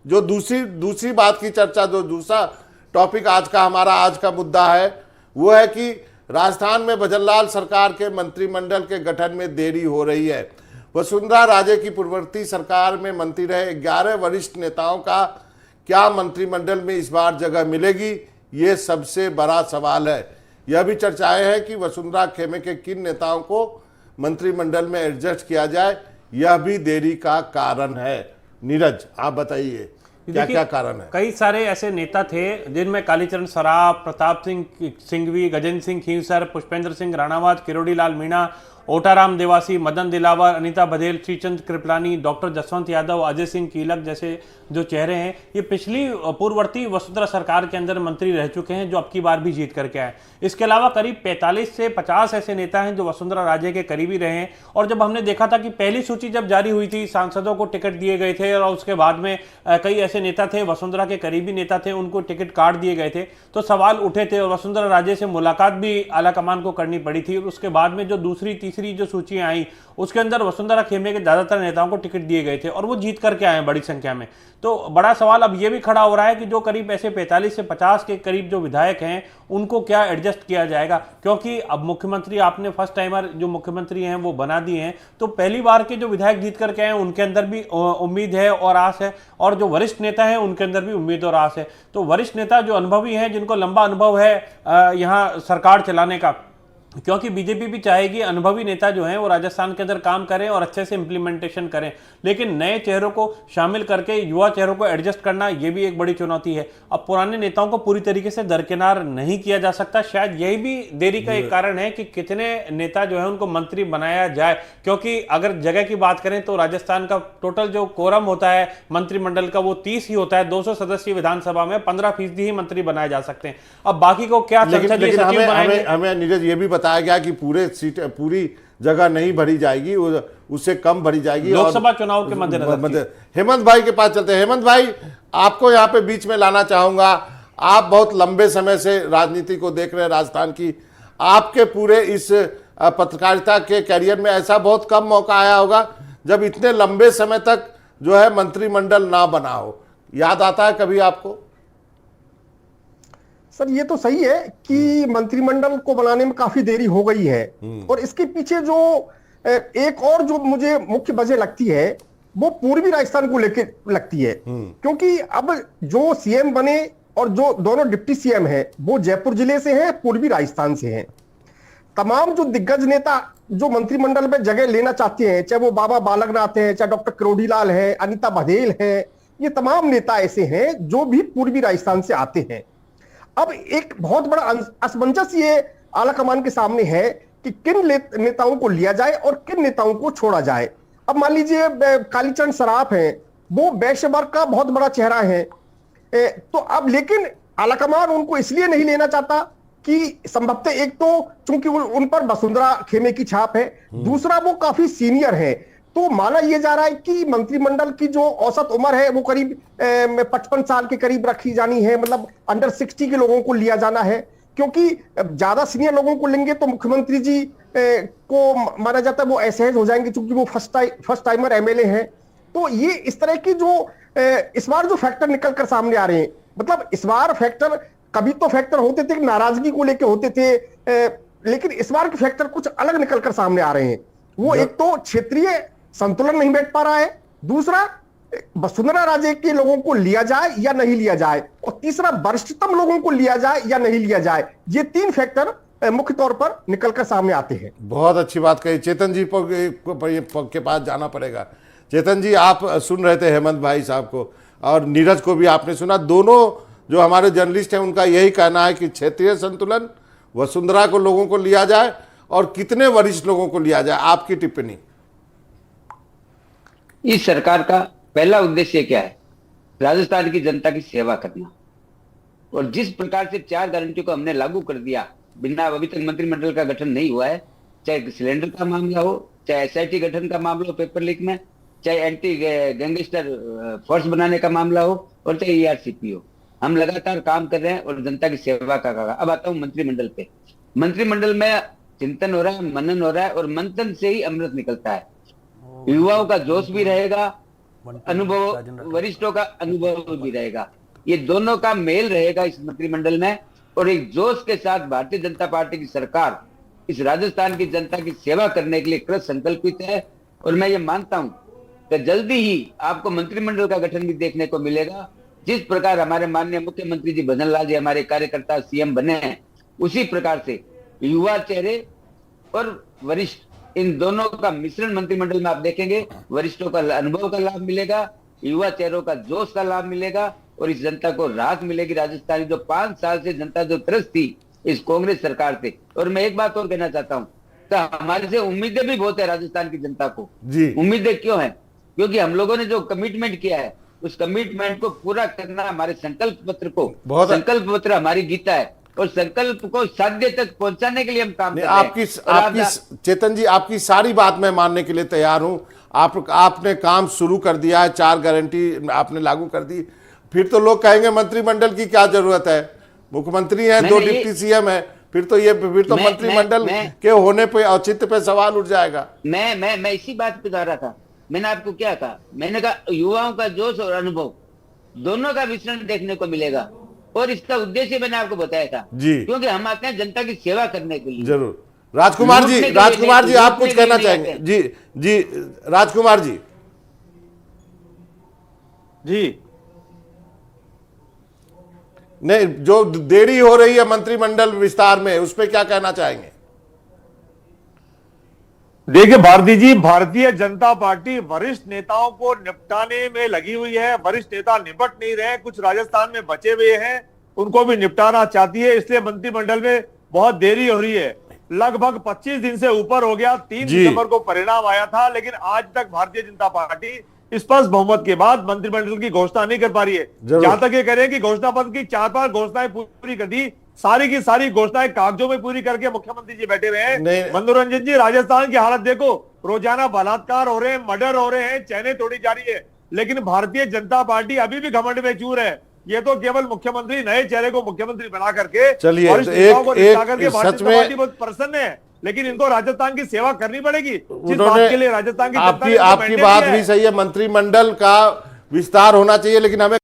जो दूसरी दूसरी बात की चर्चा, जो दूसरा टॉपिक आज का हमारा आज का मुद्दा है, वो है कि राजस्थान में भजनलाल सरकार के मंत्रिमंडल के गठन में देरी हो रही है। वसुंधरा राजे की पूर्ववर्ती सरकार में मंत्री रहे 11 वरिष्ठ नेताओं का क्या मंत्रिमंडल में इस बार जगह मिलेगी, ये सबसे बड़ा सवाल है। यह भी चर्चाएं हैं कि वसुंधरा खेमे के किन नेताओं को मंत्रिमंडल में एडजस्ट किया जाए, यह भी देरी का कारण है। नीरज, आप बताइए क्या क्या कारण है? कई सारे ऐसे नेता थे जिनमें कालीचरण सराफ, प्रताप सिंह सिंघवी, गजेंद्र सिंह खींवसर, पुष्पेंद्र सिंह राणावत, किरोड़ी लाल मीणा, ओटाराम देवासी, मदन दिलावर, अनीता बघेल, श्रीचंद कृपलानी, डॉक्टर जसवंत यादव, अजय सिंह कीलक जैसे जो चेहरे हैं, ये पिछली पूर्ववर्ती वसुंधरा सरकार के अंदर मंत्री रह चुके हैं, जो अब की बार भी जीत करके आए। इसके अलावा करीब 45 से 50 ऐसे नेता हैं जो वसुंधरा राजे के करीबी रहे हैं। और जब हमने देखा था कि पहली सूची जब जारी हुई थी, सांसदों को टिकट दिए गए थे और उसके बाद में कई ऐसे नेता थे, वसुंधरा के करीबी नेता थे, उनको टिकट काट दिए गए थे, तो सवाल उठे थे और वसुंधरा राजे से मुलाकात भी आलाकमान को करनी पड़ी थी। उसके बाद में जो दूसरी तीसरी जो सूचियां आई, उसके अंदर वसुंधरा खेमे के ज्यादातर नेताओं को टिकट दिए गए थे और वो जीत करके आए बड़ी संख्या में। तो बड़ा सवाल अब ये भी खड़ा हो रहा है कि जो करीब ऐसे 45 से 50 के करीब जो विधायक हैं, उनको क्या एडजस्ट किया जाएगा, क्योंकि अब मुख्यमंत्री आपने फर्स्ट टाइमर जो मुख्यमंत्री हैं वो बना दिए हैं, तो पहली बार के जो विधायक जीत करके आए उनके अंदर भी उम्मीद है और आस है, और जो वरिष्ठ नेता हैं उनके अंदर भी उम्मीद और आस है। तो वरिष्ठ नेता जो अनुभवी हैं, जिनको लंबा अनुभव है यहाँ सरकार चलाने का, क्योंकि बीजेपी भी चाहेगी अनुभवी नेता जो हैं वो राजस्थान के अंदर काम करें और अच्छे से इंप्लीमेंटेशन करें, लेकिन नए चेहरों को शामिल करके युवा चेहरों को एडजस्ट करना ये भी एक बड़ी चुनौती है। अब पुराने नेताओं को पूरी तरीके से दरकिनार नहीं किया जा सकता, शायद यही भी देरी का एक कारण है कि कितने नेता जो है उनको मंत्री बनाया जाए, क्योंकि अगर जगह की बात करें तो राजस्थान का टोटल जो कोरम होता है मंत्रिमंडल का वो 30 ही होता है। 200 सदस्यीय विधानसभा में 15% ही मंत्री बनाए जा सकते हैं। अब बाकी को क्या लेकिन हमें नीरज ये भी बताया गया कि पूरी जगह नहीं भरी जाएगी, उससे कम भरी जाएगी लोकसभा चुनाव के मद्देनजर। हेमंत भाई के पास चलते हैं। हेमंत भाई, आपको यहाँ पे बीच में लाना चाहूंगा। आप बहुत लंबे समय से राजनीति को देख रहे हैं राजस्थान की। आपके पूरे इस पत्रकारिता के करियर में ऐसा बहुत कम मौका आया होगा जब इतने लंबे समय तक जो है मंत्रिमंडल ना बना हो। याद आता है कभी आपको? सर, ये तो सही है कि मंत्रिमंडल को बनाने में काफी देरी हो गई है, और इसके पीछे जो एक और जो मुझे मुख्य वजह लगती है वो पूर्वी राजस्थान को लेकर लगती है, क्योंकि अब जो सीएम बने और जो दोनों डिप्टी सीएम हैं वो जयपुर जिले से हैं, पूर्वी राजस्थान से हैं। तमाम जो दिग्गज नेता जो मंत्रिमंडल में जगह लेना चाहते हैं, चाहे वो बाबा बालकनाथ हैं, चाहे डॉक्टर किरोड़ी लाल है, अनीता बघेल है, ये तमाम नेता ऐसे हैं जो भी पूर्वी राजस्थान से आते हैं। अब एक बहुत बड़ा असमंजस ये आलाकमान के सामने है कि किन नेताओं को लिया जाए और किन नेताओं को छोड़ा जाए। अब मान लीजिए कालीचरण सराफ हैं, वो वैश्य वर्ग का बहुत बड़ा चेहरा है, तो अब लेकिन आलाकमान उनको इसलिए नहीं लेना चाहता कि संभवतः एक तो चूंकि उन पर वसुंधरा खेमे की छाप है, दूसरा वो काफी सीनियर है। तो माना यह जा रहा है कि मंत्रिमंडल की जो औसत उम्र है वो करीब 55 साल के करीब रखी जानी है, मतलब अंडर 60 के लोगों को लिया जाना है, क्योंकि ज्यादा सीनियर लोगों को लेंगे तो मुख्यमंत्री जी को माना जाता है वो असहज हो जाएंगे, क्योंकि वो फर्स्ट टाइमर एमएलए हैं। तो ये इस तरह की जो इस बार जो फैक्टर निकल कर सामने आ रहे हैं, मतलब इस बार फैक्टर, कभी तो फैक्टर होते थे नाराजगी को लेकर होते थे, लेकिन इस बार के फैक्टर कुछ अलग निकल कर सामने आ रहे हैं। वो एक तो क्षेत्रीय संतुलन नहीं बैठ पा रहा है, दूसरा वसुंधरा राजे के लोगों को लिया जाए या नहीं लिया जाए, और तीसरा वरिष्ठतम लोगों को लिया जाए या नहीं लिया जाए। ये 3 फैक्टर मुख्य तौर पर निकलकर सामने आते हैं। बहुत अच्छी बात कही। चेतन जी के पास जाना पड़ेगा। चेतन जी, आप सुन रहे थे हेमंत भाई साहब को और नीरज को भी आपने सुना। दोनों जो हमारे जर्नलिस्ट हैं उनका यही कहना है कि क्षेत्रीय संतुलन, वसुंधरा को लोगों को लिया जाए और कितने वरिष्ठ लोगों को लिया जाए। आपकी टिप्पणी? इस सरकार का पहला उद्देश्य क्या है? राजस्थान की जनता की सेवा करना। और जिस प्रकार से 4 गारंटी को हमने लागू कर दिया, बिना अभी तक मंत्रिमंडल का गठन नहीं हुआ है, चाहे सिलेंडर का मामला हो, चाहे एसआईटी गठन का मामला हो पेपर लीक में, चाहे एंटी गैंगस्टर फोर्स बनाने का मामला हो, और चाहे ईआरसीपी हो, हम लगातार काम कर रहे हैं और जनता की सेवा का काम। अब आता हूं मंत्रिमंडल पे। मंत्रिमंडल में चिंतन हो रहा है, मनन हो रहा है, और मंथन से ही अमृत निकलता है। युवाओं का जोश भी रहेगा, अनुभव, वरिष्ठों का अनुभव भी रहेगा। ये दोनों का मेल रहेगा इस मंत्रिमंडल में, और एक जोश के साथ भारतीय जनता पार्टी की सरकार इस राजस्थान की जनता की सेवा करने के लिए कृत संकल्पित है। और मैं ये मानता हूं कि जल्दी ही आपको मंत्रिमंडल का गठन भी देखने को मिलेगा। जिस प्रकार हमारे माननीय मुख्यमंत्री जी भजन लाल जी हमारे कार्यकर्ता सीएम बने हैं, उसी प्रकार से युवा चेहरे और वरिष्ठ, इन दोनों का मिश्रण मंत्रिमंडल में आप देखेंगे। वरिष्ठों का अनुभव का लाभ मिलेगा, युवा चेहरों का जोश का लाभ मिलेगा, और इस जनता को राहत मिलेगी। राजस्थान जो 5 साल से जनता जो त्रस्त थी इस कांग्रेस सरकार से। और मैं एक बात और कहना चाहता हूं, तो हमारे से उम्मीदें भी बहुत है राजस्थान की जनता को। जी। उम्मीदें क्यों है? क्योंकि हम लोगों ने जो कमिटमेंट किया है उस कमिटमेंट को पूरा करना हमारे संकल्प पत्र को, संकल्प पत्र हमारी गीता है, और संकल्प को साध्य तक पहुंचाने के लिए हम काम कर रहे हैं। आपकी चेतन जी, आपकी सारी बात मैं मानने के लिए तैयार हूं। आपने काम शुरू कर दिया है, 4 गारंटी आपने लागू कर दी, फिर तो लोग कहेंगे मंत्रिमंडल की क्या जरूरत है, मुख्यमंत्री हैं, 2 डिप्टी सीएम है, फिर तो मंत्रिमंडल के होने पे औचित्य पे सवाल उठ जाएगा। मैं इसी बात पे जा रहा था। मैंने आपको क्या कहा? मैंने कहा युवाओं का जोश और अनुभव दोनों का मिश्रण देखने को मिलेगा, और इसका उद्देश्य मैंने आपको बताया था जी, क्योंकि हम आते हैं जनता की सेवा करने के लिए। जरूर। राजकुमार जी आप कुछ कहना चाहेंगे? जी राजकुमार जी। नहीं, जो देरी हो रही है मंत्रिमंडल विस्तार में, उस पर क्या कहना चाहेंगे? देखिए भारती जी, भारतीय जनता पार्टी वरिष्ठ नेताओं को निपटाने में लगी हुई है। वरिष्ठ नेता निपट नहीं रहे, कुछ राजस्थान में बचे हुए हैं, उनको भी निपटाना चाहती है, इसलिए मंत्रिमंडल में बहुत देरी हो रही है। लगभग 25 दिन से ऊपर हो गया। 3 दिसंबर को परिणाम आया था, लेकिन आज तक भारतीय जनता पार्टी स्पष्ट बहुमत के बाद मंत्रिमंडल की घोषणा नहीं कर पा रही है। जहां तक ये कह रहे हैं कि घोषणा पत्र की 4-5 घोषणाएं पूरी कर दी, सारी की सारी घोषणाएं कागजों में पूरी करके मुख्यमंत्री जी बैठे हुए हैं। मनोरंजन जी, राजस्थान की हालत देखो, रोजाना बलात्कार हो रहे हैं, मर्डर हो रहे हैं, चैनें तोड़ी जा रही है, लेकिन भारतीय जनता पार्टी अभी भी घमंड में चूर है। ये तो केवल मुख्यमंत्री, नए चेहरे को मुख्यमंत्री बना करके, चलिए सच में बहुत प्रसन्न है, लेकिन इनको राजस्थान की सेवा करनी पड़ेगी। जिस बात के लिए राजस्थान की आपकी बात भी सही है, मंत्रिमंडल का विस्तार होना चाहिए, लेकिन हमें